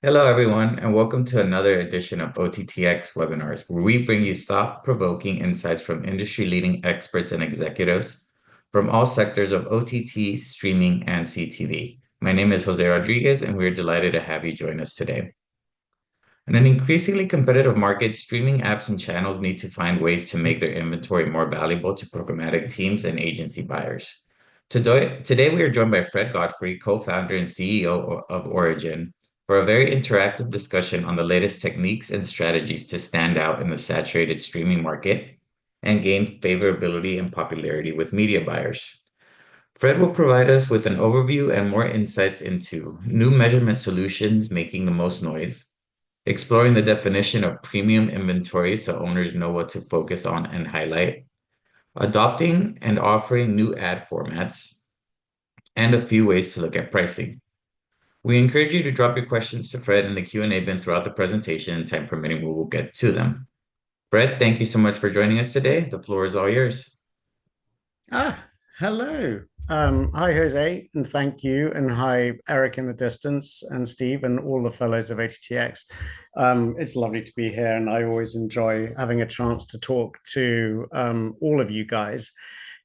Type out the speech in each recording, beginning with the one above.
Hello, everyone, and welcome to another edition of OTT.X Webinars, where we bring you thought-provoking insights from industry-leading experts and executives from all sectors of OTT, streaming, and CTV. My name is Jose Rodriguez, and we're delighted to have you join us today. In an increasingly competitive market, streaming apps and channels need to find ways to make their inventory more valuable to programmatic teams and agency buyers. Today we are joined by Fred Godfrey, co-founder and CEO of Origin, for a very interactive discussion on the latest techniques and strategies to stand out in the saturated streaming market and gain favorability and popularity with media buyers. Fred will provide us with an overview and more insights into new measurement solutions making the most noise, exploring the definition of premium inventory so owners know what to focus on and highlight, adopting and offering new ad formats, and a few ways to look at pricing. We encourage you to drop your questions to Fred in the Q&A bin throughout the presentation, and time permitting, we will get to them. Fred, thank you so much for joining us today. The floor is all yours. Hello. Hi, Jose, and thank you. And hi, Eric in the distance, and Steve, and all the fellows of OTT.X. It's lovely to be here, and I always enjoy having a chance to talk to all of you guys.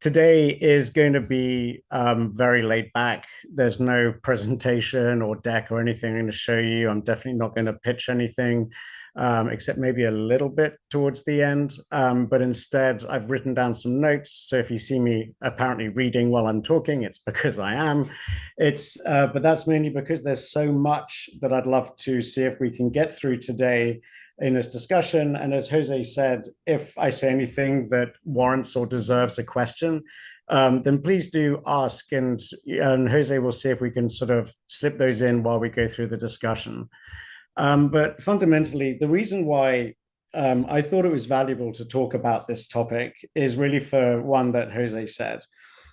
Today is going to be very laid back. There's no presentation or deck or anything I'm going to show you. I'm definitely not going to pitch anything. Except maybe a little bit towards the end. But instead, I've written down some notes. So if you see me apparently reading while I'm talking, it's because I am. But that's mainly because there's so much that I'd love to see if we can get through today in this discussion. And as Jose said, if I say anything that warrants or deserves a question, then please do ask, and Jose will see if we can sort of slip those in while we go through the discussion. But fundamentally, the reason why I thought it was valuable to talk about this topic is really for one that Jose said.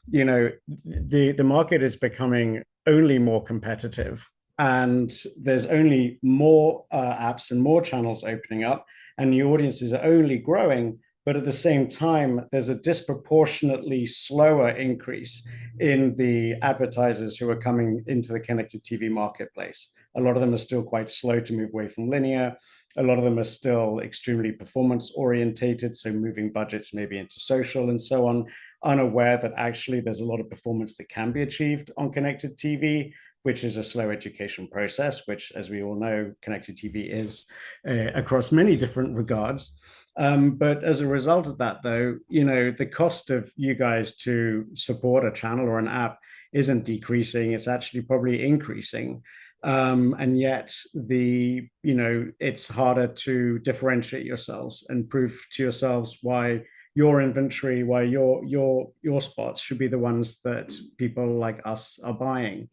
You know, the market is becoming only more competitive, and there's only more apps and more channels opening up, and the audiences are only growing. But at the same time, there's a disproportionately slower increase in the advertisers who are coming into the connected TV marketplace. A lot of them are still quite slow to move away from linear. A lot of them are still extremely performance orientated, so moving budgets maybe into social and so on, unaware that actually there's a lot of performance that can be achieved on connected TV, which is a slow education process, which, as we all know, connected TV is across many different regards. But as a result of that, though, you know, the cost of you guys to support a channel or an app isn't decreasing, it's actually probably increasing. And yet it's harder to differentiate yourselves and prove to yourselves why your inventory, why your spots should be the ones that people like us are buying.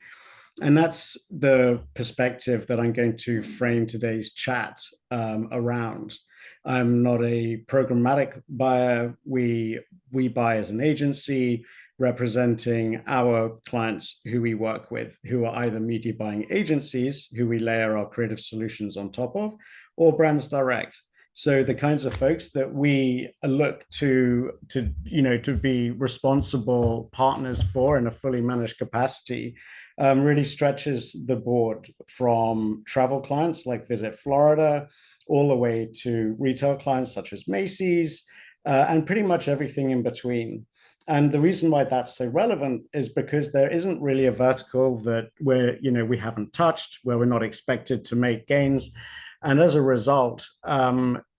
And that's the perspective that I'm going to frame today's chat around. I'm not a programmatic buyer. We buy as an agency representing our clients who we work with, who are either media buying agencies, who we layer our creative solutions on top of, or brands direct. So the kinds of folks that we look to be responsible partners for in a fully managed capacity really stretches the board from travel clients like Visit Florida, all the way to retail clients such as Macy's, and pretty much everything in between. And the reason why that's so relevant is because there isn't really a vertical that we haven't touched, where we're not expected to make gains. And as a result,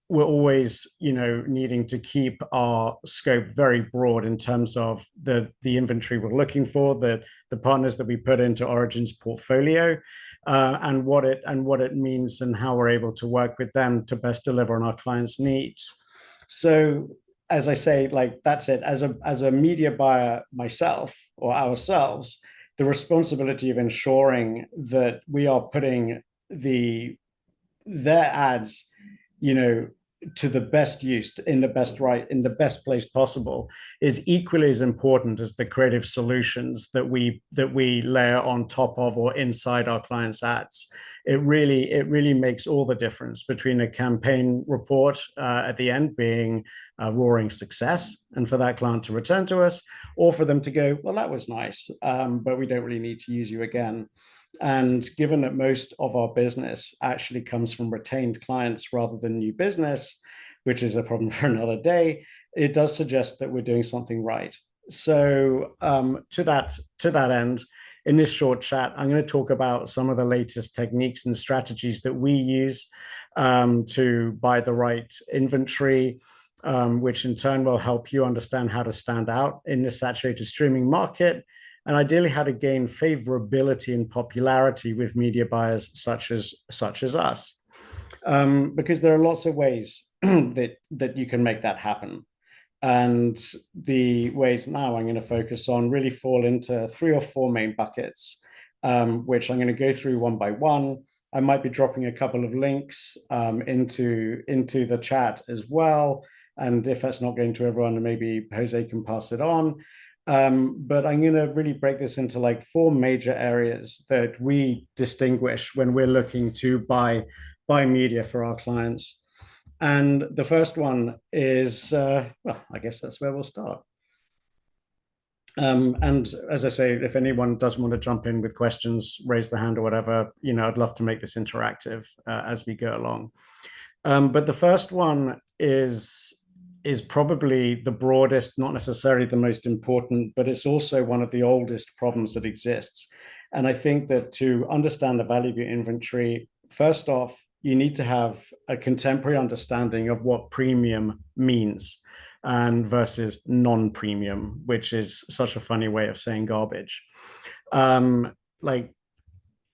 we're always, needing to keep our scope very broad in terms of the inventory we're looking for, the partners that we put into Origin's portfolio, and what it means and how we're able to work with them to best deliver on our clients' needs. So, as I say, like that's it. As a media buyer myself or ourselves, the responsibility of ensuring that we are putting their ads, to the best use in the best place possible is equally as important as the creative solutions that we layer on top of or inside our clients' ads. It really makes all the difference between a campaign report at the end being a roaring success and for that client to return to us, or for them to go, well, that was nice, but we don't really need to use you again. And given that most of our business actually comes from retained clients rather than new business, which is a problem for another day, it does suggest that we're doing something right. So to that end, in this short chat, I'm going to talk about some of the latest techniques and strategies that we use to buy the right inventory, which in turn will help you understand how to stand out in the saturated streaming market, and ideally how to gain favorability and popularity with media buyers such as us. Because there are lots of ways that you can make that happen. And the ways now I'm going to focus on really fall into 3 or 4 main buckets, which I'm going to go through one by one. I might be dropping a couple of links into the chat as well. And if that's not going to everyone, maybe Jose can pass it on. But I'm going to really break this into like 4 major areas that we distinguish when we're looking to buy media for our clients. And the first one is, well, I guess that's where we'll start. And as I say, if anyone does want to jump in with questions, raise the hand or whatever, I'd love to make this interactive as we go along. But the first one is probably the broadest, not necessarily the most important, but it's also one of the oldest problems that exists. And I think that to understand the value of your inventory, first off, you need to have a contemporary understanding of what premium means and versus non-premium, which is such a funny way of saying garbage. Like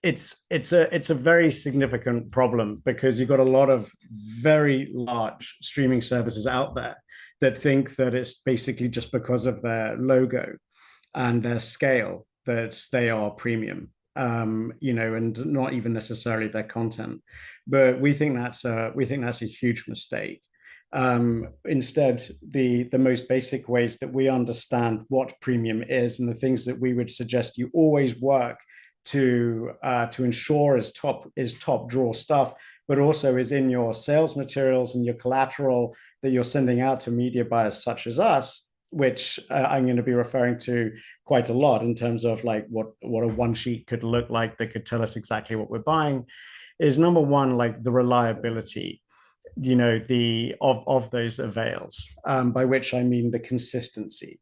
it's a very significant problem because you've got a lot of very large streaming services out there that think that it's basically just because of their logo and their scale that they are premium. And not even necessarily their content. But we think that's a huge mistake. Instead, the most basic ways that we understand what premium is and the things that we would suggest you always work to ensure is top drawer stuff, but also is in your sales materials and your collateral that you're sending out to media buyers such as us, which I'm going to be referring to quite a lot in terms of like what a one sheet could look like that could tell us exactly what we're buying, is number one, like the reliability, of those avails, by which I mean the consistency.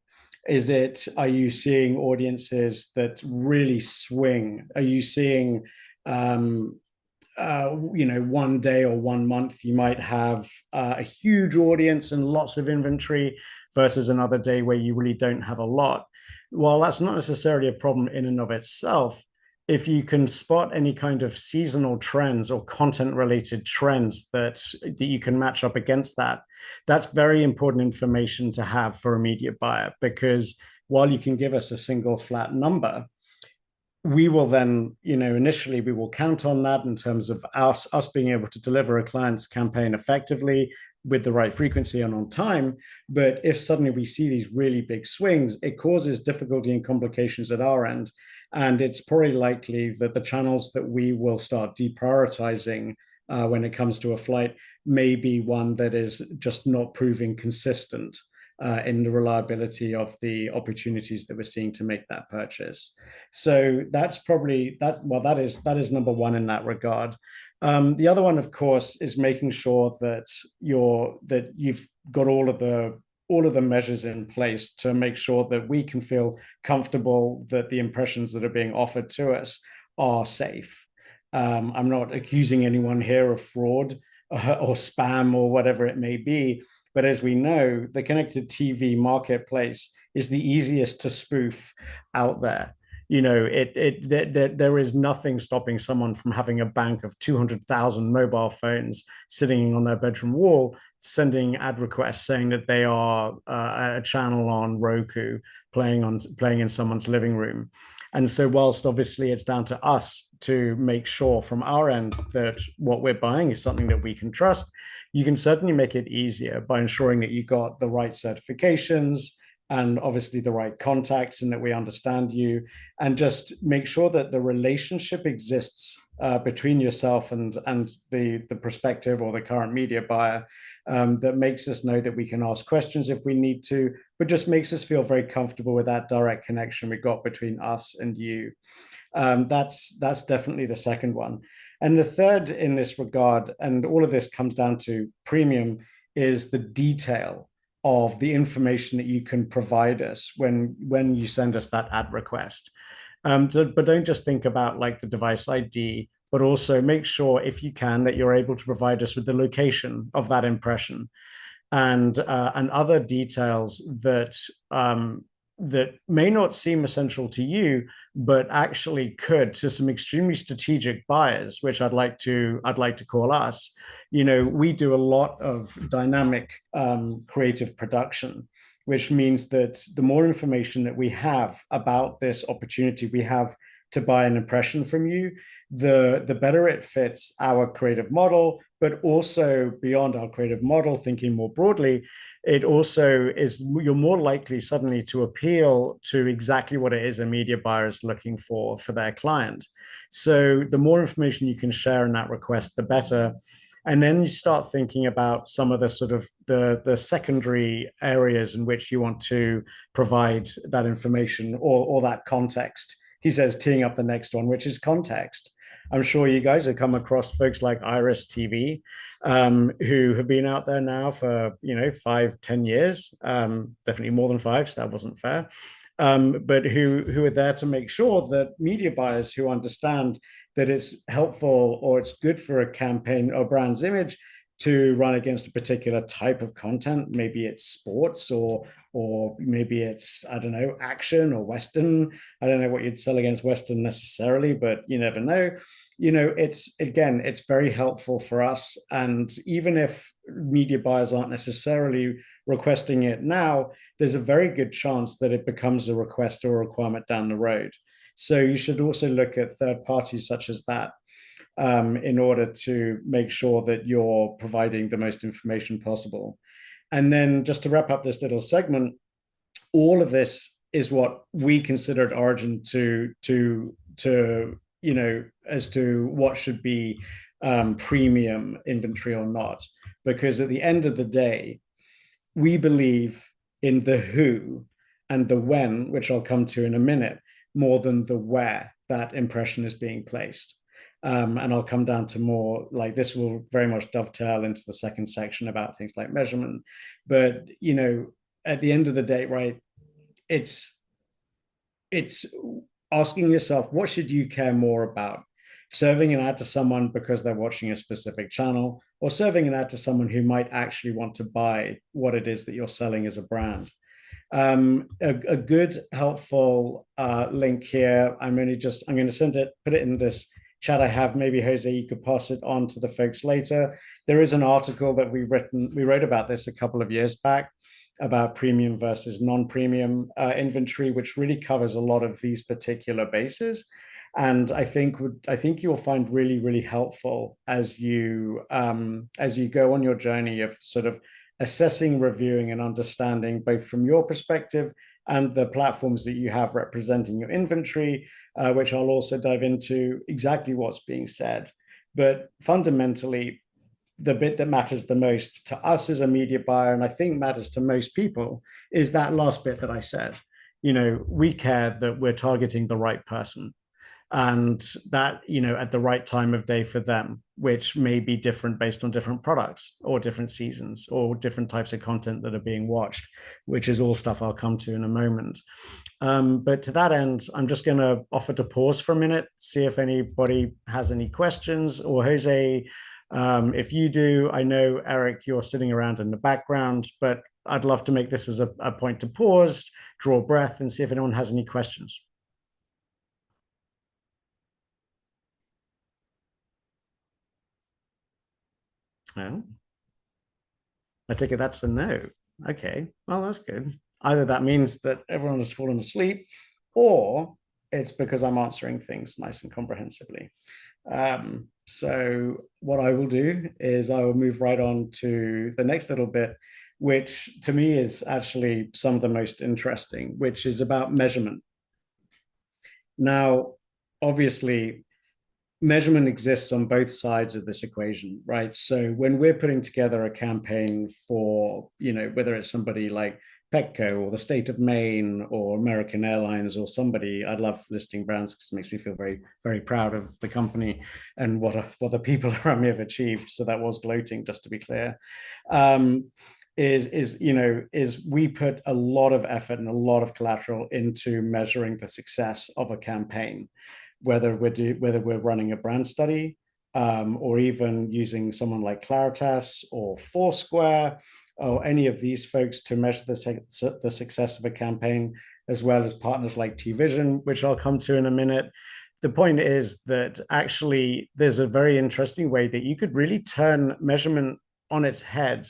Are you seeing audiences that really swing? Are you seeing, one day or 1 month, you might have a huge audience and lots of inventory versus another day where you really don't have a lot? Well, that's not necessarily a problem in and of itself. If you can spot any kind of seasonal trends or content related trends that you can match up against that, that's very important information to have for a media buyer, because while you can give us a single flat number, we will then, initially we will count on that in terms of us being able to deliver a client's campaign effectively with the right frequency and on time. But if suddenly we see these really big swings, it causes difficulty and complications at our end. And it's probably likely that the channels that we will start deprioritizing when it comes to a flight may be one that is just not proving consistent in the reliability of the opportunities that we're seeing to make that purchase. So that is number one in that regard. The other one, of course, is making sure that you've got all of the measures in place to make sure that we can feel comfortable that the impressions that are being offered to us are safe. I'm not accusing anyone here of fraud or spam or whatever it may be. But as we know, the connected TV marketplace is the easiest to spoof out there. There is nothing stopping someone from having a bank of 200,000 mobile phones sitting on their bedroom wall, sending ad requests saying that they are a channel on Roku playing in someone's living room. And so whilst obviously it's down to us to make sure from our end that what we're buying is something that we can trust, you can certainly make it easier by ensuring that you got the right certifications and obviously the right contacts and that we understand you, and just make sure that the relationship exists between yourself and the prospective or the current media buyer, that makes us know that we can ask questions if we need to, but just makes us feel very comfortable with that direct connection we got between us and you. That's definitely the second one. And the third in this regard, and all of this comes down to premium, is the detail of the information that you can provide us when you send us that ad request. But don't just think about like the device ID, but also make sure, if you can, that you're able to provide us with the location of that impression and other details that may not seem essential to you, but actually could to some extremely strategic buyers, which I'd like to call us. We do a lot of dynamic creative production, which means that the more information that we have about this opportunity we have to buy an impression from you, the better it fits our creative model, but also beyond our creative model, thinking more broadly, it also is, you're more likely suddenly to appeal to exactly what it is a media buyer is looking for their client. So the more information you can share in that request, the better. And then you start thinking about some of the sort of the secondary areas in which you want to provide that information or that context. He says, teeing up the next one, which is context. I'm sure you guys have come across folks like Iris TV, who have been out there now for 5-10 years, definitely more than 5, so that wasn't fair. But who are there to make sure that media buyers who understand that it's helpful or it's good for a campaign or brand's image to run against a particular type of content. Maybe it's sports or maybe it's, I don't know, action or Western. I don't know what you'd sell against Western necessarily, but you never know. It's very helpful for us. And even if media buyers aren't necessarily requesting it now, there's a very good chance that it becomes a request or a requirement down the road. So you should also look at third parties such as that in order to make sure that you're providing the most information possible. And then just to wrap up this little segment, all of this is what we consider at Origin to as to what should be premium inventory or not. Because at the end of the day, we believe in the who and the when, which I'll come to in a minute, more than the where that impression is being placed. And I'll come down to more, like, this will very much dovetail into the second section about things like measurement. But, at the end of the day, right, it's asking yourself, what should you care more about? Serving an ad to someone because they're watching a specific channel, or serving an ad to someone who might actually want to buy what it is that you're selling as a brand. A good, helpful link here. I'm going to send it, put it in this chat I have. Maybe Jose, you could pass it on to the folks later. There is an article that we wrote about this a couple of years back about premium versus non-premium inventory, which really covers a lot of these particular bases. And I think you'll find really, really helpful as you go on your journey of sort of assessing, reviewing, and understanding, both from your perspective and the platforms that you have representing your inventory, which I'll also dive into exactly what's being said. But fundamentally, the bit that matters the most to us as a media buyer, and I think matters to most people, is that last bit that I said. We care that we're targeting the right person, and that at the right time of day for them, which may be different based on different products or different seasons or different types of content that are being watched, which is all stuff I'll come to in a moment. But to that end, I'm just going to offer to pause for a minute, see if anybody has any questions. Or Jose, if you do, I know, Eric, you're sitting around in the background, but I'd love to make this as a point to pause, draw breath, and see if anyone has any questions. Oh, I take it that's a no. Okay, well, that's good. Either that means that everyone has fallen asleep, or it's because I'm answering things nice and comprehensively. So what I will do is I will move right on to the next little bit, which to me is actually some of the most interesting, which is about measurement. Now, obviously, measurement exists on both sides of this equation, right? So when we're putting together a campaign for, whether it's somebody like Petco or the state of Maine or American Airlines or somebody. I love listing brands because it makes me feel very, very proud of the company and what the people around me have achieved. So that was gloating, just to be clear. Is we put a lot of effort and a lot of collateral into measuring the success of a campaign, whether we're running a brand study, or even using someone like Claritas or Foursquare or any of these folks to measure the success of a campaign, as well as partners like TVision, which I'll come to in a minute. The point is that actually there's a very interesting way that you could really turn measurement on its head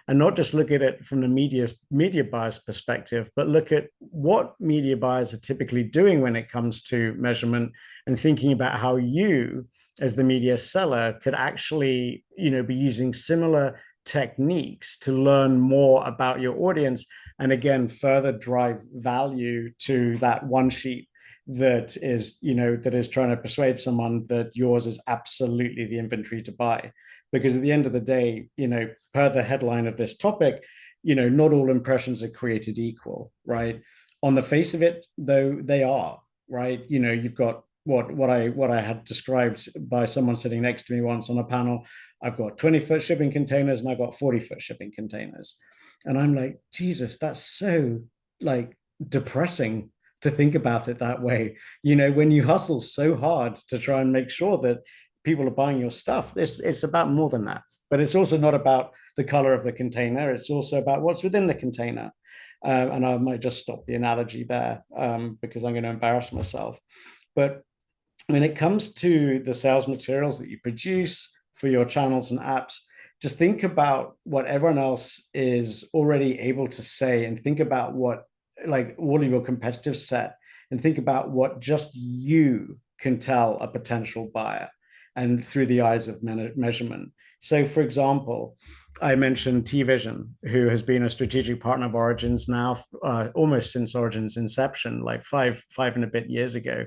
and not just look at it from the media buyers perspective, but look at what media buyers are typically doing when it comes to measurement, and thinking about how you, as the media seller, could actually, be using similar techniques to learn more about your audience, and again, further drive value to that one sheet that is trying to persuade someone that yours is absolutely the inventory to buy. Because at the end of the day, per the headline of this topic, not all impressions are created equal, right? On the face of it, though, they are, right? You've got what I had described by someone sitting next to me once on a panel. I've got 20-foot shipping containers and I've got 40-foot shipping containers. And I'm like, Jesus, that's so like depressing to think about it that way. When you hustle so hard to try and make sure that people are buying your stuff, it's about more than that. But it's also not about the color of the container. It's also about what's within the container. And I might just stop the analogy there because I'm going to embarrass myself. But when it comes to the sales materials that you produce for your channels and apps, just think about what everyone else is already able to say, and think about what, like, all of your competitive set, and think about what just you can tell a potential buyer, and through the eyes of measurement. So, for example, I mentioned TVision, who has been a strategic partner of Origins now almost since Origins inception, like five and a bit years ago,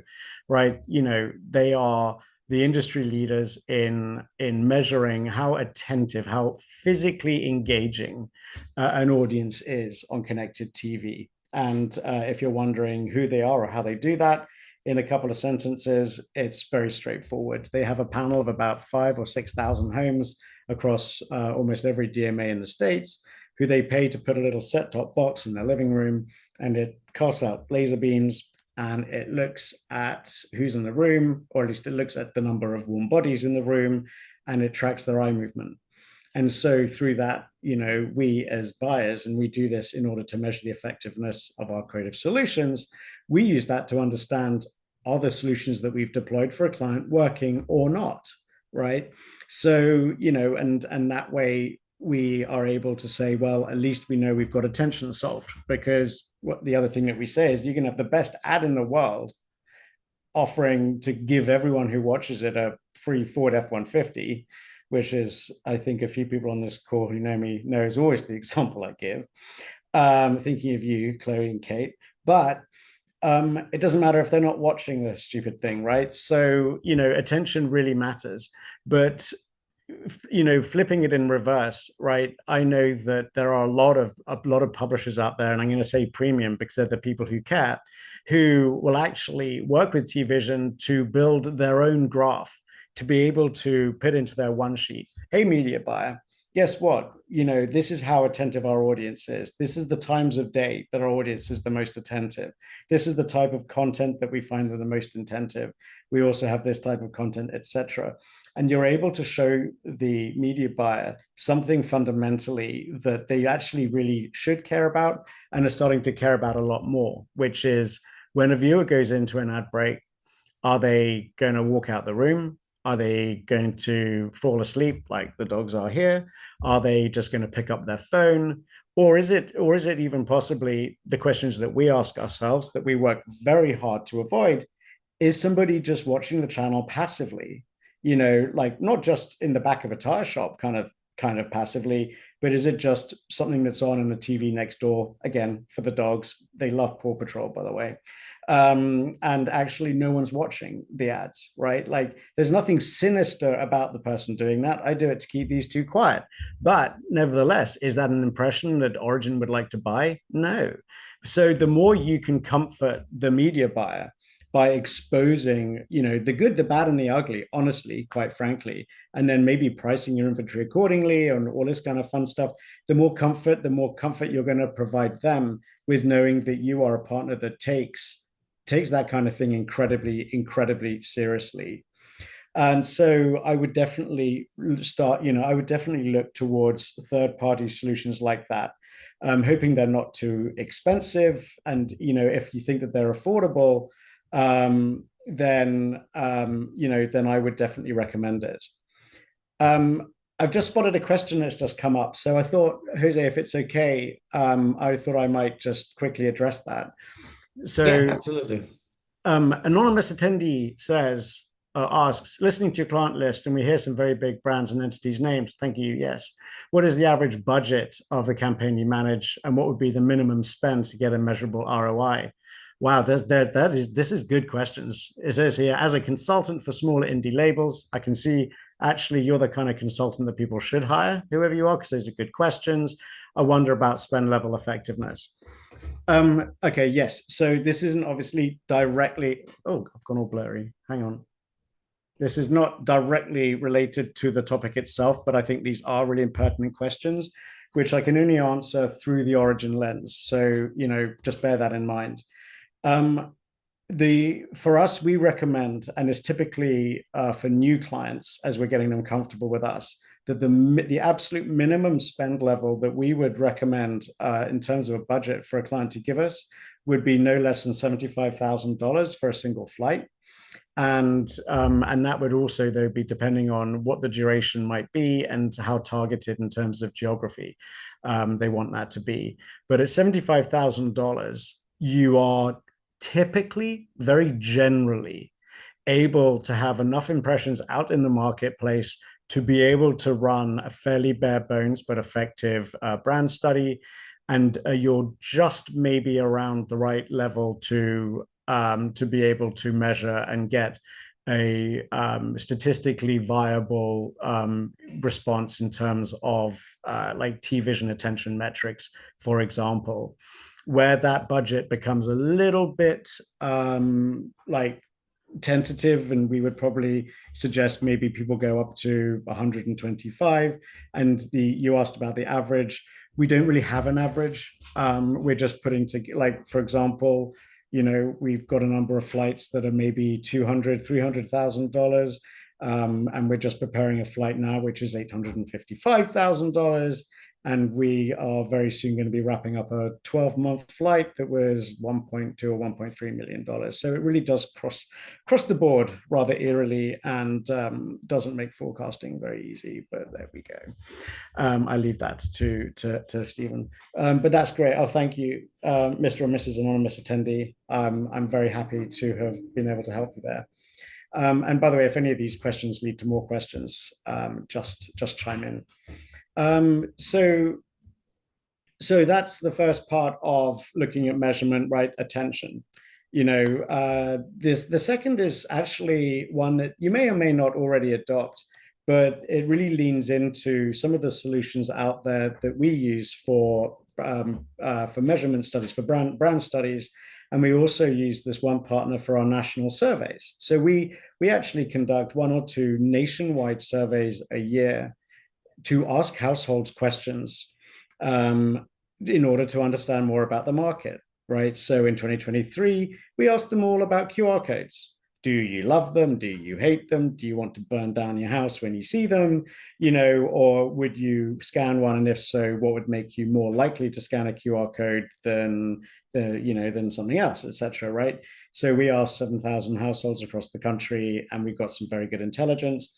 right? They are the industry leaders in measuring how attentive, how physically engaging an audience is on connected TV. And if you're wondering who they are or how they do that, in a couple of sentences, it's very straightforward. They have a panel of about 5,000 or 6,000 homes across almost every DMA in the States, who they pay to put a little set-top box in their living room, and it casts out laser beams, and it looks at who's in the room, or at least it looks at the number of warm bodies in the room, and it tracks their eye movement. And so through that, we as buyers, and we do this in order to measure the effectiveness of our creative solutions, we use that to understand, are the solutions that we've deployed for a client working or not, right? So, and that way we are able to say, well, at least we know we've got attention solved. Because what the other thing that we say is, you can have the best ad in the world offering to give everyone who watches it a free Ford F-150, which is, I think a few people on this call who know me know is always the example I give. Thinking of you, Chloe and Kate. But it doesn't matter if they're not watching this stupid thing, right? So, attention really matters. But, flipping it in reverse, right? I know that there are a lot of publishers out there, and I'm going to say premium because they're the people who care, who will actually work with TVision to build their own graph, to be able to put into their one sheet, hey, media buyer, guess what? This is how attentive our audience is. This is the times of day that our audience is the most attentive. This is the type of content that we find are the most attentive. We also have this type of content, etc. And you're able to show the media buyer something fundamentally that they actually really should care about, and are starting to care about a lot more, which is, when a viewer goes into an ad break, are they going to walk out the room? Are they going to fall asleep like the dogs are here? Are they just going to pick up their phone? Or is it even possibly the questions that we ask ourselves, that we work very hard to avoid? Is somebody just watching the channel passively? Like not just in the back of a tire shop kind of passively, but is it just something that's on in the TV next door? Again, for the dogs, they love Paw Patrol, by the way. and actually no one's watching the ads, right? Like there's nothing sinister about the person doing that. I do it to keep these two quiet. But nevertheless, is that an impression that Origin would like to buy? No. So the more you can comfort the media buyer by exposing, the good, the bad, and the ugly, honestly, quite frankly, and then maybe pricing your inventory accordingly and all this kind of fun stuff, the more comfort you're going to provide them with knowing that you are a partner that takes that kind of thing incredibly, incredibly seriously. And so I would definitely look towards third-party solutions like that, hoping they're not too expensive. And, if you think that they're affordable, then I would definitely recommend it. I've just spotted a question that's just come up. So I thought, Jose, if it's okay, I thought I might just quickly address that. So, yeah, absolutely. Anonymous attendee asks, listening to your client list, and we hear some very big brands and entities named. Thank you. Yes. What is the average budget of the campaign you manage, and what would be the minimum spend to get a measurable ROI? Wow, this is good questions. It says here, as a consultant for smaller indie labels, I can see actually you're the kind of consultant that people should hire, whoever you are, because those are good questions. I wonder about spend level effectiveness. Okay, yes. So this isn't obviously directly. Oh, I've gone all blurry. Hang on. This is not directly related to the topic itself, but I think these are really pertinent questions, which I can only answer through the Origin lens. So, just bear that in mind. For us, we recommend, and it's typically for new clients as we're getting them comfortable with us, that the absolute minimum spend level that we would recommend in terms of a budget for a client to give us would be no less than $75,000 for a single flight. And that would also, though, be depending on what the duration might be and how targeted in terms of geography they want that to be. But at $75,000, you are typically, very generally, able to have enough impressions out in the marketplace to be able to run a fairly bare bones but effective brand study. And you're just maybe around the right level to be able to measure and get a statistically viable response in terms of like T-vision attention metrics, for example, where that budget becomes a little bit like tentative, and we would probably suggest maybe people go up to 125. And you asked about the average. We don't really have an average. We're just putting together, like, for example, we've got a number of flights that are maybe $200,000-$300,000. And we're just preparing a flight now, which is $855,000. And we are very soon going to be wrapping up a 12-month flight that was $1.2 or $1.3 million. So it really does cross the board rather eerily, and doesn't make forecasting very easy. But there we go. I leave that to Stephen. But that's great. Oh, thank you, Mr. or Mrs. Anonymous attendee. I'm very happy to have been able to help you there. And by the way, if any of these questions lead to more questions, just chime in. So that's the first part of looking at measurement, right? Attention. The second is actually one that you may or may not already adopt, but it really leans into some of the solutions out there that we use for measurement studies, for brand studies. And we also use this one partner for our national surveys. So we actually conduct 1 or 2 nationwide surveys a year to ask households questions in order to understand more about the market, right? So in 2023, we asked them all about QR codes. Do you love them? Do you hate them? Do you want to burn down your house when you see them? Or would you scan one? And if so, what would make you more likely to scan a QR code than something else, etc. Right? So we asked 7,000 households across the country, and we got some very good intelligence.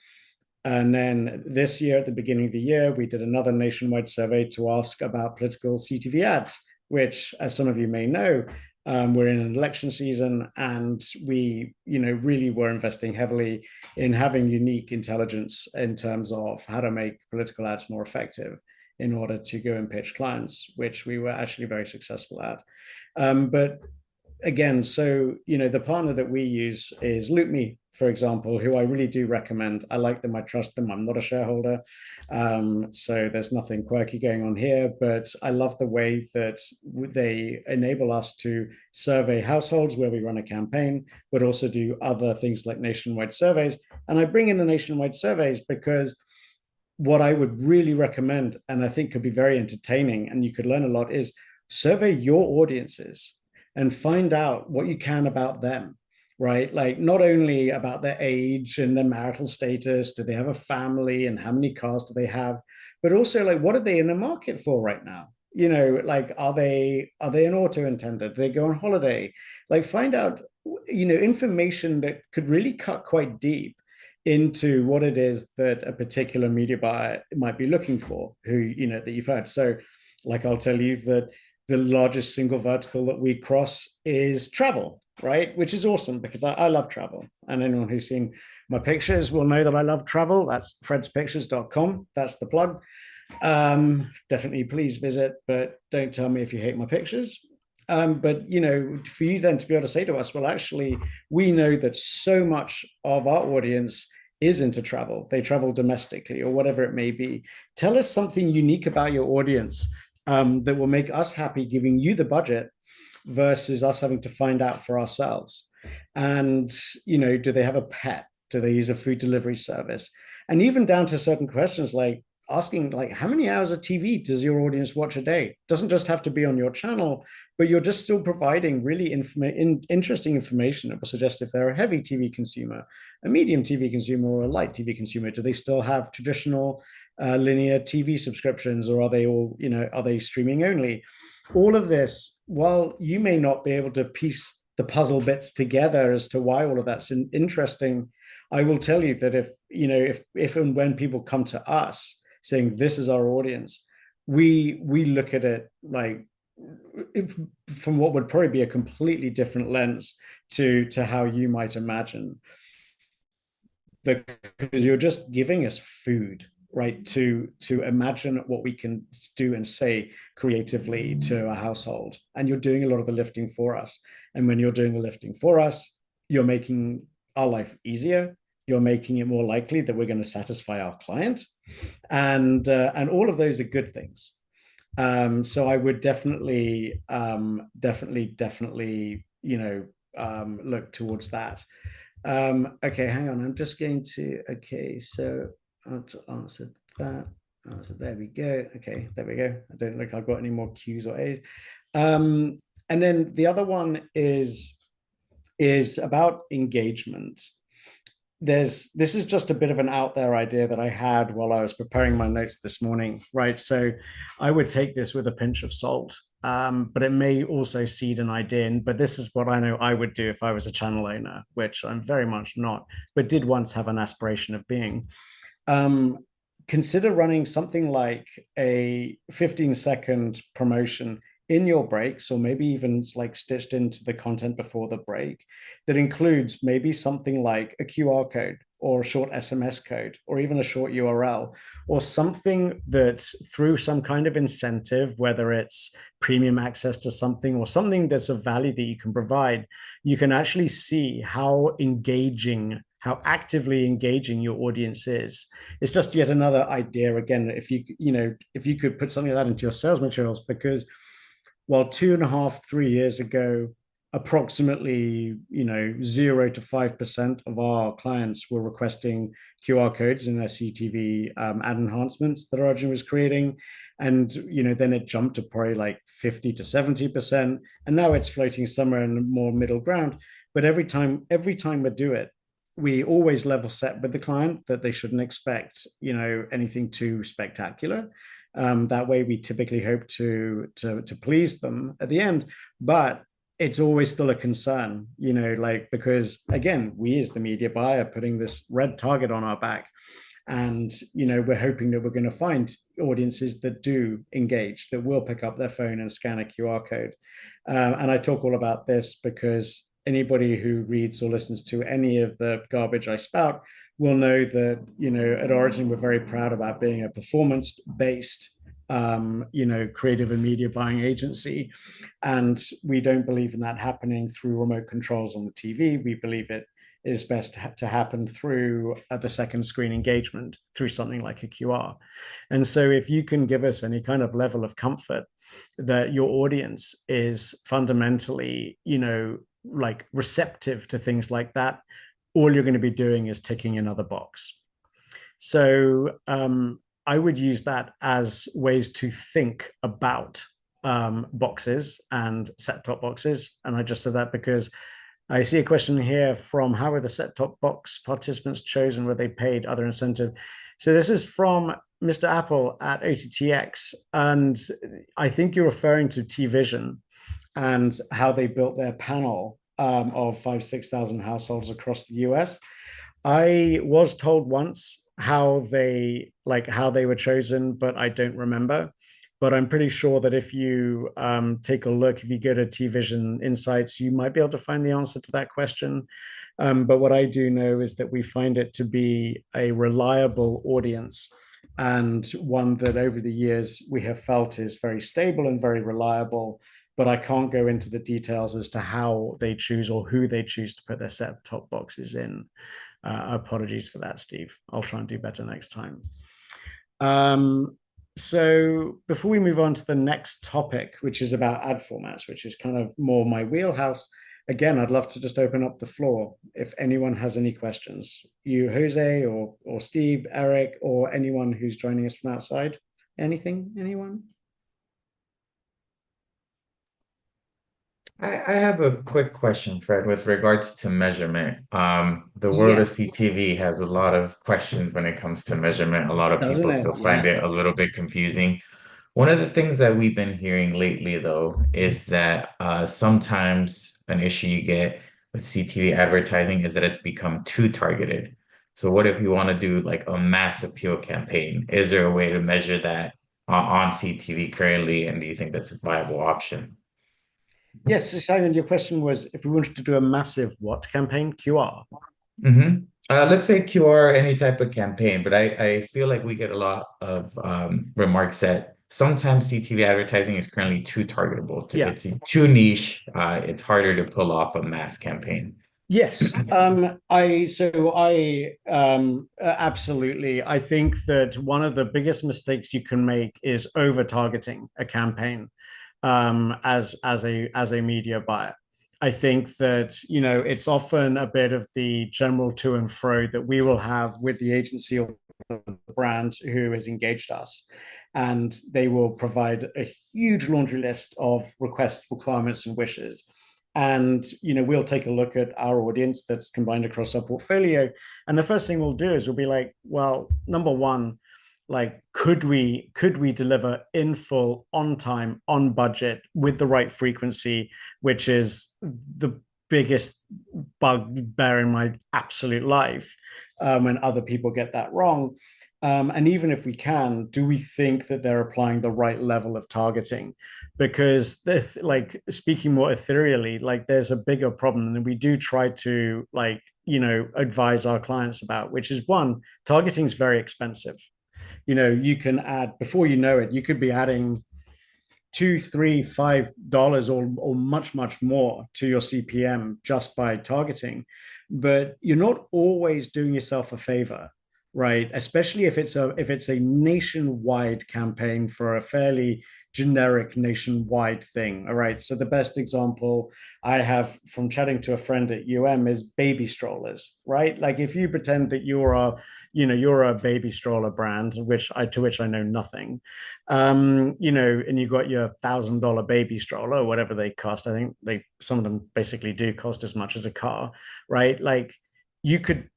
And then this year, at the beginning of the year, we did another nationwide survey to ask about political CTV ads, which, as some of you may know, we're in an election season, and we, really were investing heavily in having unique intelligence in terms of how to make political ads more effective in order to go and pitch clients, which we were actually very successful at. But again, so, the partner that we use is LoopMe, for example, who I really do recommend. I like them. I trust them. I'm not a shareholder. So there's nothing quirky going on here, but I love the way that they enable us to survey households where we run a campaign, but also do other things like nationwide surveys. And I bring in the nationwide surveys because what I would really recommend, and I think could be very entertaining and you could learn a lot, is survey your audiences and find out what you can about them, right? Like not only about their age and their marital status, do they have a family and how many cars do they have, but also like what are they in the market for right now? Like are they an auto intended? Do they go on holiday? Like find out, information that could really cut quite deep into what it is that a particular media buyer might be looking for, that you've heard. So like I'll tell you that the largest single vertical that we cross is travel, right? Which is awesome because I love travel. And anyone who's seen my pictures will know that I love travel. That's fredspictures.com. That's the plug. Definitely please visit, but don't tell me if you hate my pictures. But for you then to be able to say to us, well, actually, we know that so much of our audience is into travel. They travel domestically or whatever it may be. Tell us something unique about your audience that will make us happy giving you the budget versus us having to find out for ourselves. And, do they have a pet? Do they use a food delivery service? And even down to certain questions like asking, like, how many hours of TV does your audience watch a day? It doesn't just have to be on your channel, but you're just still providing really interesting information that will suggest if they're a heavy TV consumer, a medium TV consumer, or a light TV consumer. Do they still have traditional linear TV subscriptions, or are they all, are they streaming only? All of this, while you may not be able to piece the puzzle bits together as to why all of that's interesting, I will tell you that if and when people come to us saying this is our audience, we look at it like from what would probably be a completely different lens to how you might imagine, because you're just giving us food, right, to imagine what we can do and say creatively to a household, and you're doing a lot of the lifting for us. And when you're doing the lifting for us, you're making our life easier, you're making it more likely that we're going to satisfy our client, and all of those are good things. So I would definitely look towards that. Okay, hang on. I'm just going to, okay, so I'll answer that. So there we go. Okay, there we go. I don't think I've got any more Q's or A's. And then the other one is about engagement. This is just a bit of an out there idea that I had while I was preparing my notes this morning, right? So I would take this with a pinch of salt, but it may also seed an idea in. But this is what I know I would do if I was a channel owner, which I'm very much not, but did once have an aspiration of being. Consider running something like a 15-second promotion in your breaks, or maybe even like stitched into the content before the break, that includes maybe something like a QR code or a short SMS code or even a short URL, or something that through some kind of incentive, whether it's premium access to something or something that's of value that you can provide, you can actually see how actively engaging your audience is. It's just yet another idea. Again, if you could put something like that into your sales materials, because while 2.5, 3 years ago, approximately 0 to 5% of our clients were requesting QR codes in their CTV ad enhancements that Arjun was creating, and then it jumped to probably like 50 to 70%, and now it's floating somewhere in the more middle ground. But every time we do it, we always level set with the client that they shouldn't expect anything too spectacular. That way we typically hope to please them at the end, but it's always still a concern, because again, we as the media buyer putting this red target on our back, and we're hoping that we're going to find audiences that do engage, that will pick up their phone and scan a QR code. And I talk all about this because anybody who reads or listens to any of the garbage I spout will know that, at Origin, we're very proud about being a performance-based creative and media buying agency. And we don't believe in that happening through remote controls on the TV. We believe it is best to happen through the second screen engagement through something like a QR. And so if you can give us any kind of level of comfort that your audience is fundamentally, like receptive to things like that, all you're going to be doing is ticking another box. So I would use that as ways to think about boxes and set-top boxes. And I just said that because I see a question here from how were the set-top box participants chosen? Were they paid other incentive? So this is from Mr. Apple at OTT.X. And I think you're referring to TVision and how they built their panel of 6,000 households across the US. I was told once how they were chosen, but I don't remember. But I'm pretty sure that if you take a look, if you go to TVision Insights, you might be able to find the answer to that question. But what I do know is that we find it to be a reliable audience and one that over the years we have felt is very stable and very reliable. But I can't go into the details as to how they choose or who they choose to put their set-top boxes in. Apologies for that, Steve. I'll try and do better next time. So before we move on to the next topic, which is about ad formats, which is kind of more my wheelhouse, again, I'd love to just open up the floor if anyone has any questions. You, Jose, or Steve, Eric, or anyone who's joining us from outside. Anything? Anyone? I have a quick question, Fred, with regards to measurement. The world of Yes. CTV has a lot of questions when it comes to measurement. A lot of Doesn't people it? still find it Yes. a little bit confusing. One of the things that we've been hearing lately, though, is that sometimes an issue you get with CTV advertising is that it's become too targeted. So what if you want to do like a mass appeal campaign? Is there a way to measure that on CTV currently? And do you think that's a viable option? Yes, so Simon, your question was if we wanted to do a massive what campaign? QR. Mm-hmm. Let's say QR any type of campaign, but I feel like we get a lot of remarks that sometimes CTV advertising is currently too targetable. Yeah. It's too niche. It's harder to pull off a mass campaign. Yes. Absolutely. I think that one of the biggest mistakes you can make is over targeting a campaign as a media buyer. I think that it's often a bit of the general to and fro that we will have with the agency or the brand who has engaged us, and they will provide a huge laundry list of requests, requirements, and wishes. And we'll take a look at our audience that's combined across our portfolio, and the first thing we'll do is we'll be like, well, number one, like could we deliver in full, on time, on budget, with the right frequency, which is the biggest bugbear in my absolute life, when other people get that wrong. And even if we can, do we think that they're applying the right level of targeting? Because like speaking more ethereally, like there's a bigger problem, and we do try to advise our clients about, which is one, targeting is very expensive. You can add, before you know it, you could be adding $2, $3, $5 or much more to your CPM just by targeting. But you're not always doing yourself a favor, right? Especially if it's a nationwide campaign for a fairly generic nationwide thing. All right. So the best example I have from chatting to a friend at is baby strollers, right? Like if you pretend that you're a baby stroller brand, to which I know nothing, and you got your $1,000 baby stroller or whatever they cost. I think some of them basically do cost as much as a car, right? Like you couldn't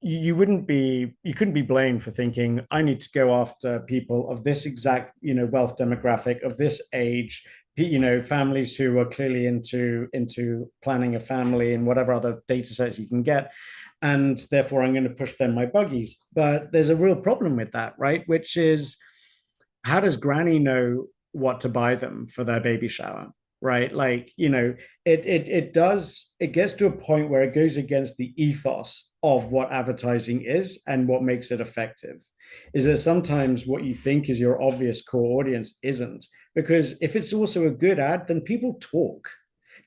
be blamed for thinking I need to go after people of this exact wealth demographic, of this age, families who are clearly into planning a family and whatever other data sets you can get, and therefore I'm going to push them my buggies. But there's a real problem with that, right? Which is, how does granny know what to buy them for their baby shower? right? Like, it gets to a point where it goes against the ethos of what advertising is and what makes it effective. Is that sometimes what you think is your obvious core audience isn't, because if it's also a good ad, then people talk.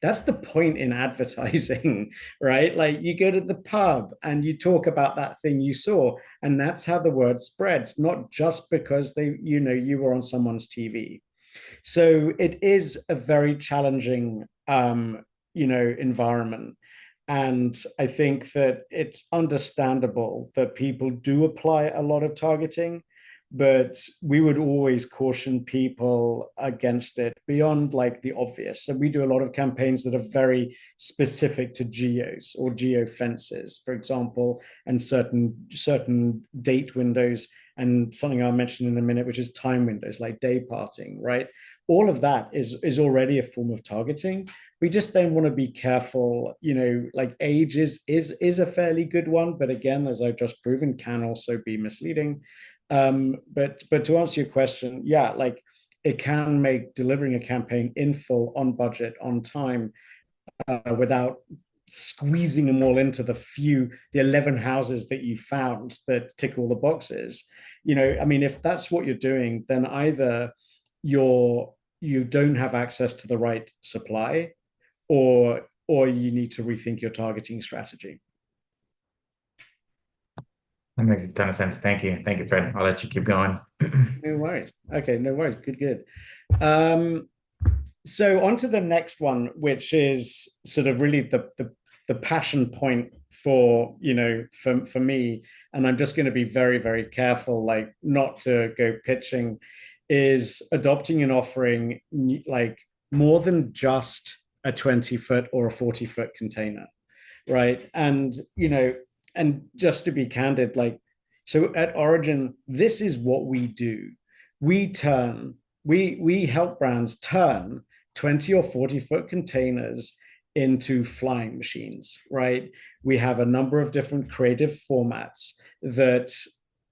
That's the point in advertising, right? Like, you go to the pub and you talk about that thing you saw, and that's how the word spreads, not just because you were on someone's TV. So it is a very challenging, environment. And I think that it's understandable that people do apply a lot of targeting, but we would always caution people against it beyond like the obvious. So we do a lot of campaigns that are very specific to geos or geo fences, for example, and certain date windows, and something I'll mention in a minute, which is time windows like day parting, right? All of that is already a form of targeting. We just then want to be careful, like age is a fairly good one, but again, as I've just proven, can also be misleading. But to answer your question, yeah, like it can make delivering a campaign in full, on budget, on time, without squeezing them all into the 11 houses that you found that tick all the boxes. I mean, if that's what you're doing, then either you don't have access to the right supply, or you need to rethink your targeting strategy. That makes a ton of sense. Thank you. Thank you, Fred. I'll let you keep going. No worries. Okay, no worries. Good. So on to the next one, which is sort of really the passion point for for me, and I'm just going to be very, very careful, like not to go pitching, is adopting and offering like more than just a 20-foot or a 40-foot container, right? And just to be candid, like, so at Origin, this is what we do. We help brands turn 20 or 40-foot containers into flying machines, right? We have a number of different creative formats that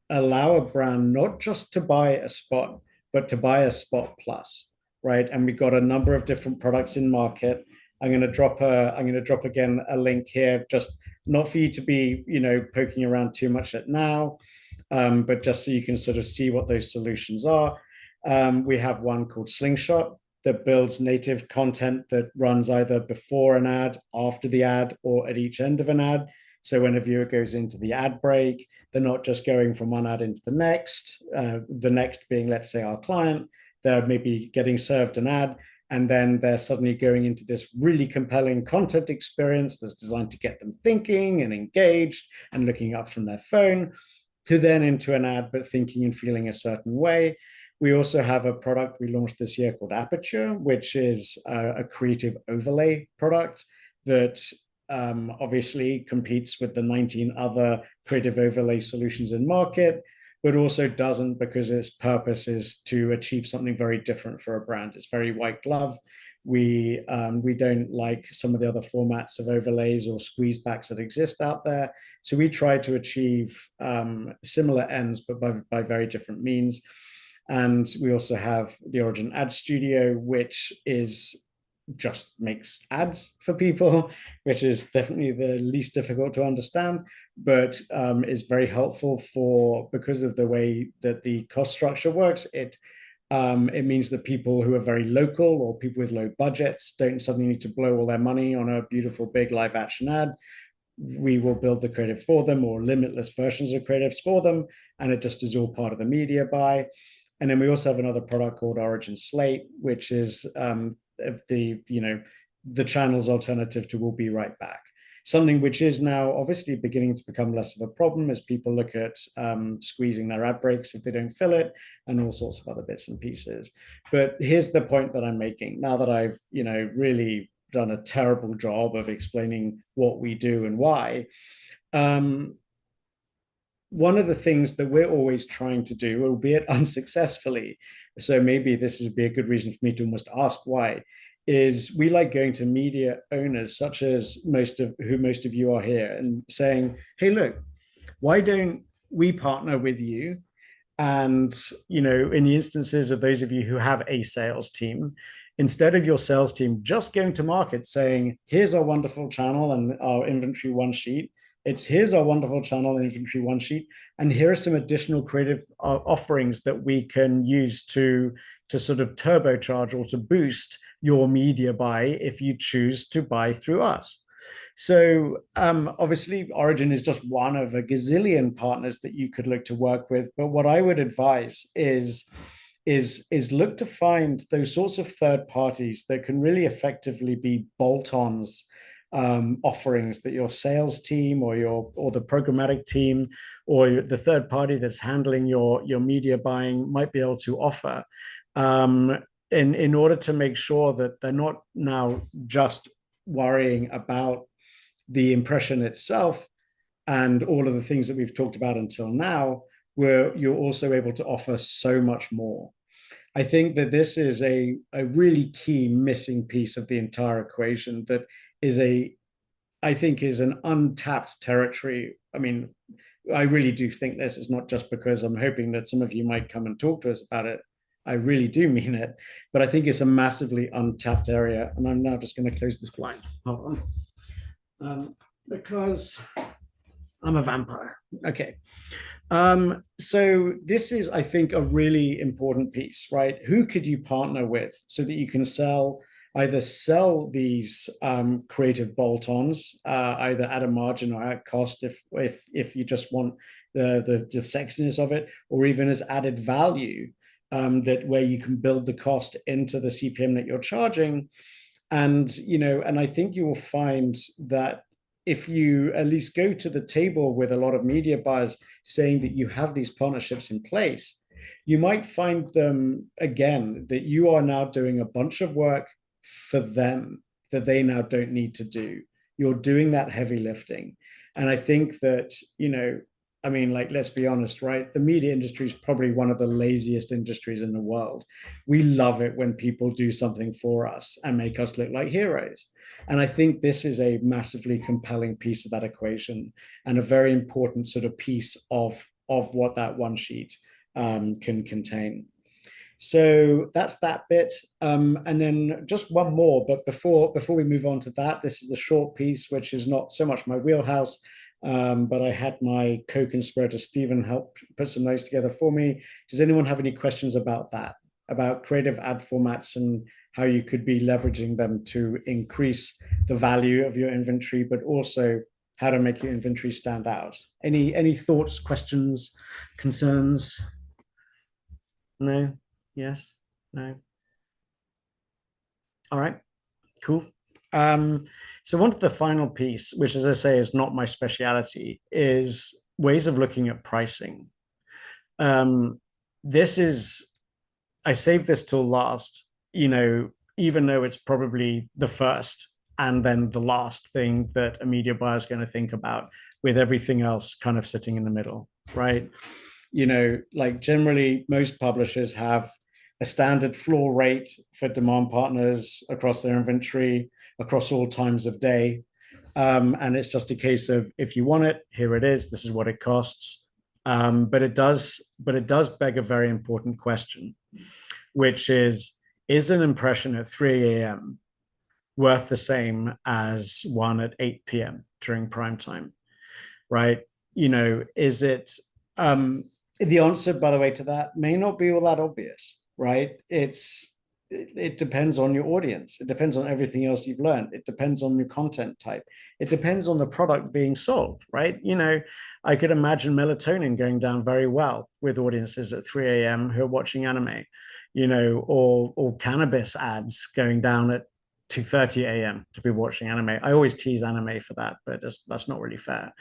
allow a brand not just to buy a spot, but to buy a spot plus, right? And we've got a number of different products in market. I'm going to drop again a link here, just not for you to be poking around too much at now, but just so you can sort of see what those solutions are. We have one called Slingshot that builds native content that runs either before an ad, after the ad, or at each end of an ad. So when a viewer goes into the ad break, they're not just going from one ad into the next being, let's say, our client. They're maybe getting served an ad, and then they're suddenly going into this really compelling content experience that's designed to get them thinking and engaged and looking up from their phone, to then into an ad, but thinking and feeling a certain way. We also have a product we launched this year called Aperture, which is a creative overlay product that obviously competes with the 19 other creative overlay solutions in market, but also doesn't, because its purpose is to achieve something very different for a brand. It's very white glove. We don't like some of the other formats of overlays or squeeze backs that exist out there. So we try to achieve similar ends, but by very different means. And we also have the Origin Ad Studio, which just makes ads for people, which is definitely the least difficult to understand, but is very helpful because of the way that the cost structure works. It means that people who are very local or people with low budgets don't suddenly need to blow all their money on a beautiful big live action ad. We will build the creative for them, or limitless versions of creatives for them, and it just is all part of the media buy. And then we also have another product called Origin Slate, which is the channel's alternative to We'll Be Right Back. Something which is now obviously beginning to become less of a problem as people look at squeezing their ad breaks if they don't fill it, and all sorts of other bits and pieces. But here's the point that I'm making now that I've really done a terrible job of explaining what we do and why. One of the things that we're always trying to do, albeit unsuccessfully, so maybe this would be a good reason for me to almost ask why, is we like going to media owners, such as most of you are here, and saying, hey, look, why don't we partner with you And, in the instances of those of you who have a sales team, instead of your sales team just going to market saying, here's our wonderful channel and our inventory one sheet, it's here's our wonderful channel and inventory one sheet, and here are some additional creative offerings that we can use to sort of turbocharge or to boost your media buy if you choose to buy through us. So obviously, Origin is just one of a gazillion partners that you could look to work with. But what I would advise is look to find those sorts of third parties that can really effectively be bolt-ons, offerings that your sales team or the programmatic team or the third party that's handling your media buying might be able to offer. In order to make sure that they're not now just worrying about the impression itself and all of the things that we've talked about until now, where you're also able to offer so much more. I think that this is a really key missing piece of the entire equation that I think is an untapped territory. I mean, I really do think this is not just because I'm hoping that some of you might come and talk to us about it. I really do mean it, but I think it's a massively untapped area. And I'm now just going to close this blind. Hold on. Because I'm a vampire. Okay. So this is, I think, a really important piece, right? Who could you partner with so that you can either sell these creative bolt-ons, either at a margin or at cost, if you just want the sexiness of it, or even as added value, that where you can build the cost into the CPM that you're charging. And, and I think you will find that if you at least go to the table with a lot of media buyers saying that you have these partnerships in place, you might find them, again, that you are now doing a bunch of work for them that they now don't need to do. You're doing that heavy lifting. And I think that, I mean, like, let's be honest, right? The media industry is probably one of the laziest industries in the world. We love it when people do something for us and make us look like heroes. And I think this is a massively compelling piece of that equation and a very important sort of piece of what that one sheet can contain. So that's that bit. And then just one more, but before we move on to that, this is the short piece, which is not so much my wheelhouse. But I had my co-conspirator, Stephen, help put some notes together for me. Does anyone have any questions about that, about creative ad formats and how you could be leveraging them to increase the value of your inventory, but also how to make your inventory stand out? Any thoughts, questions, concerns? No? Yes? No? All right, cool. So on to the final piece, which, as I say, is not my speciality, is ways of looking at pricing. This is, I saved this till last, even though it's probably the first and then the last thing that a media buyer is going to think about, with everything else kind of sitting in the middle, right? Like generally most publishers have a standard floor rate for demand partners across their inventory, across all times of day. And it's just a case of, if you want it, here it is, this is what it costs. But it does beg a very important question, which is an impression at 3 a.m. worth the same as one at 8 p.m. during prime time, right? Is it, the answer, by the way, to that may not be all that obvious, right? It depends on your audience. It depends on everything else you've learned. It depends on your content type. It depends on the product being sold, right? I could imagine melatonin going down very well with audiences at 3 a.m. who are watching anime, or cannabis ads going down at 2:30 a.m. to be watching anime. I always tease anime for that, but that's not really fair.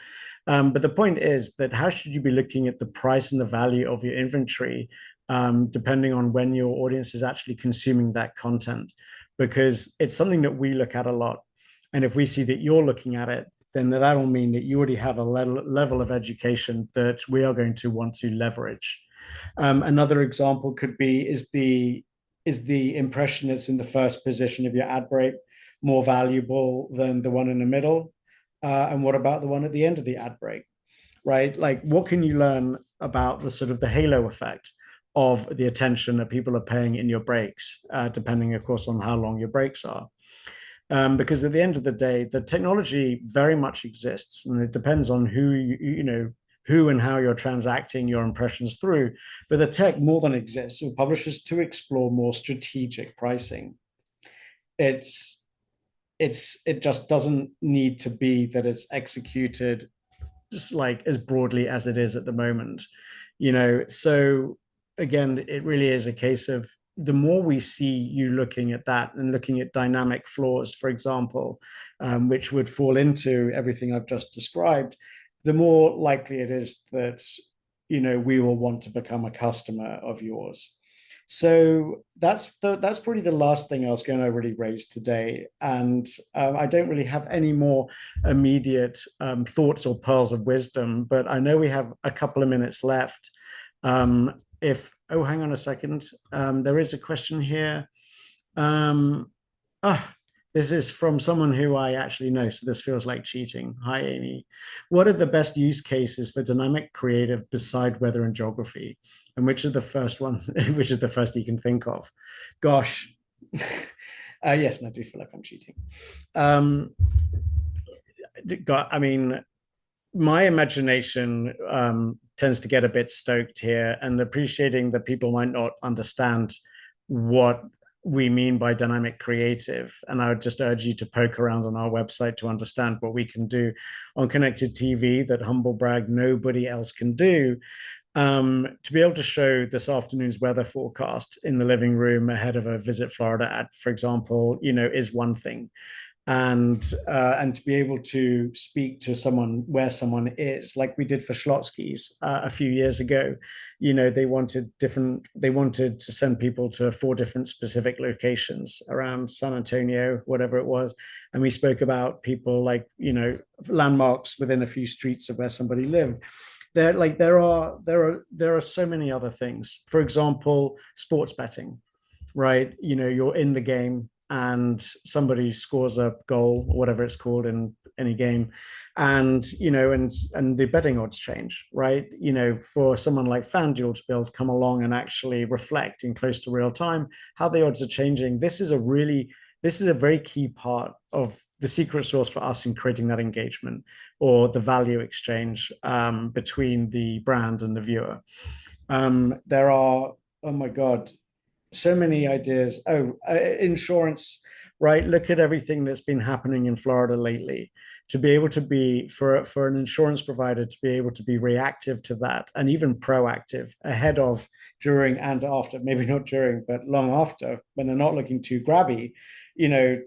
But the point is that how should you be looking at the price and the value of your inventory, depending on when your audience is actually consuming that content? Because it's something that we look at a lot. And if we see that you're looking at it, then that will mean that you already have a level of education that we are going to want to leverage. Another example could be, is the impression that's in the first position of your ad break more valuable than the one in the middle? And what about the one at the end of the ad break, right? Like, what can you learn about the sort of the halo effect of the attention that people are paying in your breaks, depending, of course, on how long your breaks are. Because at the end of the day, the technology very much exists, and it depends on who and how you're transacting your impressions through. But the tech more than exists for publishers to explore more strategic pricing. It just doesn't need to be that it's executed just like as broadly as it is at the moment. So again, it really is a case of the more we see you looking at that and looking at dynamic floors, for example, which would fall into everything I've just described, the more likely it is that we will want to become a customer of yours. So that's probably the last thing I was going to really raise today, and I don't really have any more immediate thoughts or pearls of wisdom. But I know we have a couple of minutes left. Hang on a second, there is a question here. This is from someone who I actually know, so this feels like cheating. Hi, Amy. What are the best use cases for dynamic creative beside weather and geography? And which are the first ones, which is the first you can think of? Gosh. Yes, and I do feel like I'm cheating. I mean, my imagination tends to get a bit stoked here, and appreciating that people might not understand what we mean by dynamic creative. And I would just urge you to poke around on our website to understand what we can do on connected TV that, humble brag, nobody else can do. To be able to show this afternoon's weather forecast in the living room ahead of a Visit Florida ad, for example, is one thing. And to be able to speak to someone where someone is, like we did for Schlotzsky's a few years ago. They wanted to send people to 4 different specific locations around San Antonio, whatever it was, and we spoke about people like landmarks within a few streets of where somebody lived. There are so many other things. For example, sports betting, right? You're in the game and somebody scores a goal or whatever it's called in any game, and the betting odds change, right? For someone like FanDuel to be able to come along and actually reflect in close to real time how the odds are changing. This is a very key part of the secret sauce for us in creating that engagement or the value exchange between the brand and the viewer. There are, oh my God, so many ideas. Insurance, right? Look at everything that's been happening in Florida lately. To be able to be, for an insurance provider to be able to be reactive to that and even proactive ahead of, during, and after, maybe not during, but long after, when they're not looking too grabby, to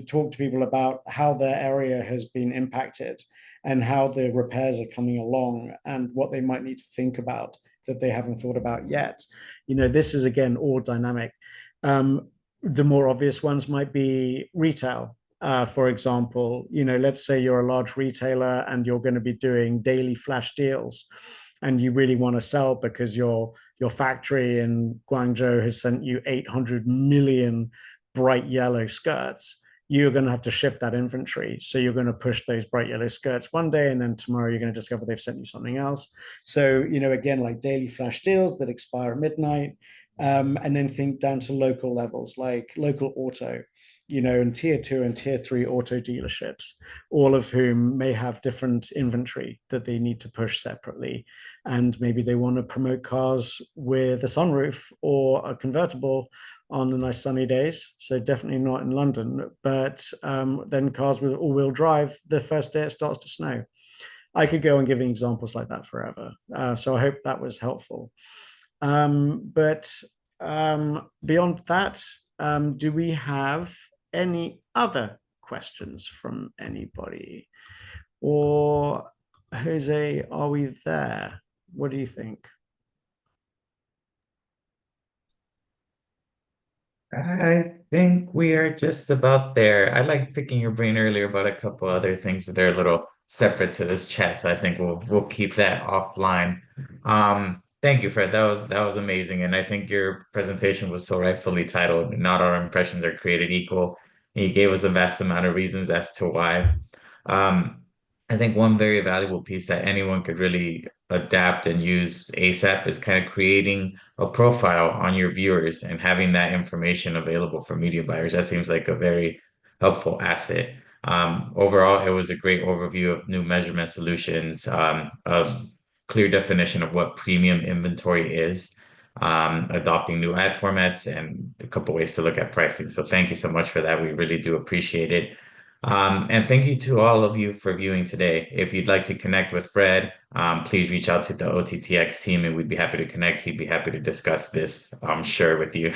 talk to people about how their area has been impacted and how the repairs are coming along and what they might need to think about that they haven't thought about yet. This is, again, all dynamic. The more obvious ones might be retail. For example, let's say you're a large retailer and you're going to be doing daily flash deals, and you really want to sell because your factory in Guangzhou has sent you 800 million bright yellow skirts. You're going to have to shift that inventory. So you're going to push those bright yellow skirts one day, and then tomorrow you're going to discover they've sent you something else. So, again, like daily flash deals that expire at midnight, and then think down to local levels, like local auto, and tier 2 and tier 3 auto dealerships, all of whom may have different inventory that they need to push separately. And maybe they want to promote cars with a sunroof or a convertible on the nice sunny days. So definitely not in London, but then cars with all-wheel drive the first day it starts to snow. I could go on giving examples like that forever. So I hope that was helpful. But beyond that, do we have any other questions from anybody? Or Jose, are we there? What do you think? I think we are just about there. I like picking your brain earlier about a couple other things, but they're a little separate to this chat, so I think we'll keep that offline. Thank you, Fred. That was amazing, and I think your presentation was so rightfully titled "Not All Impressions Are Created Equal." And you gave us a vast amount of reasons as to why. Um, I think one very valuable piece that anyone could really adapt and use ASAP is kind of creating a profile on your viewers and having that information available for media buyers. That seems like a very helpful asset. Overall, it was a great overview of new measurement solutions, of clear definition of what premium inventory is, adopting new ad formats, and a couple ways to look at pricing. So thank you so much for that. We really do appreciate it. And thank you to all of you for viewing today. If you'd like to connect with Fred, please reach out to the OTT.X team and we'd be happy to connect. He'd be happy to discuss this, I'm sure, with you.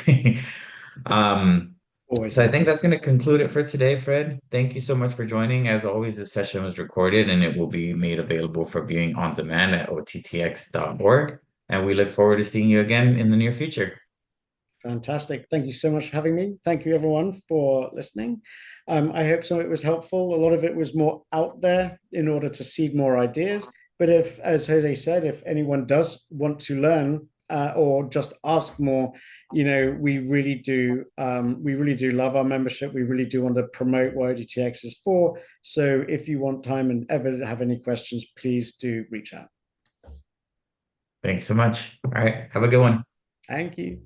Always So I happy think to. that's going to conclude it for today, Fred. Thank you so much for joining. As always, this session was recorded and it will be made available for viewing on demand at OTTX.org. And we look forward to seeing you again in the near future. Fantastic. Thank you so much for having me. Thank you, everyone, for listening. I hope some of it was helpful. A lot of it was more out there in order to seed more ideas. But if, as Jose said, if anyone does want to learn or just ask more, we really do love our membership. We really do want to promote what OTT.X is for. So if you want time and ever have any questions, please do reach out. Thanks so much. All right. Have a good one. Thank you.